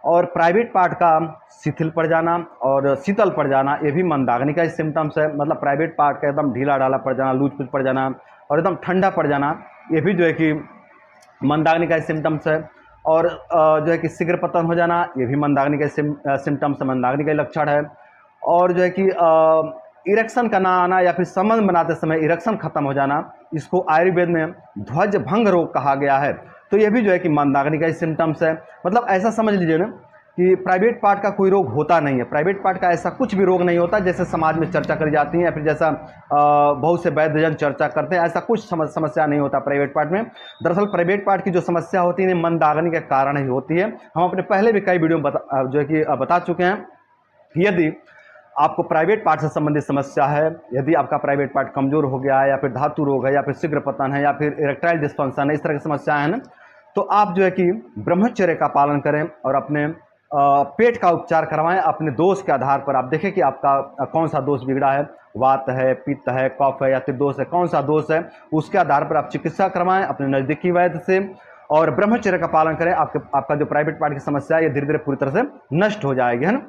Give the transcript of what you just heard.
और private part का शिथिल पड़ जाना और शीतल पड़ जाना, ये भी मंदाग्नि का सिम्टम्स है। मतलब प्राइवेट पार्ट का एकदम ढीला ढाला पड़ जाना, लूज पुज पड़ जाना और एकदम ठंडा पड़ जाना, ये भी जो है कि मंदाग्नि का सिम्टम्स है। और जो है कि शीघ्र पतन हो जाना, ये भी मंदाग्नि का सिम्टम्स है, मंदाग्नि का लक्षण है। और जो है कि इरेक्शन का ना आना या फिर संबंध बनाते समय इरेक्शन खत्म हो जाना, इसको आयुर्वेद में ध्वज भंग रोग कहा गया है। तो ये भी जो है कि मंदाग्नि का सिम्टम्स है। मतलब ऐसा समझ लीजिए ना कि प्राइवेट पार्ट का कोई रोग होता नहीं है, प्राइवेट पार्ट का ऐसा कुछ भी रोग नहीं होता जैसे समाज में चर्चा करी जाती है या फिर जैसा बहुत से वैद्यजन चर्चा करते हैं, ऐसा कुछ समस्या नहीं होता प्राइवेट पार्ट में। दरअसल प्राइवेट पार्ट की जो समस्या होती है मंदाग्नि के कारण ही होती है। हम अपने पहले भी कई वीडियो जो है कि बता चुके हैं। यदि आपको प्राइवेट पार्ट से संबंधित समस्या है, यदि आपका प्राइवेट पार्ट कमजोर हो गया है या फिर धातु रोग है या फिर शीघ्र पतन है या फिर इरेक्टाइल डिस्फंक्शन है, इस तरह की समस्या है ना, तो आप जो है कि ब्रह्मचर्य का पालन करें और अपने पेट का उपचार करवाएं। अपने दोष के आधार पर आप देखें कि आपका कौन सा दोष बिगड़ा है, वात है, पित्त है, कफ है या त्रिदोष है, कौन सा दोष है, उसके आधार पर आप चिकित्सा करवाएं अपने नज़दीकी वैद्य से और ब्रह्मचर्य का पालन करें। आपका जो प्राइवेट पार्ट की समस्या है ये धीरे धीरे पूरी तरह से नष्ट हो जाएगी, है ना।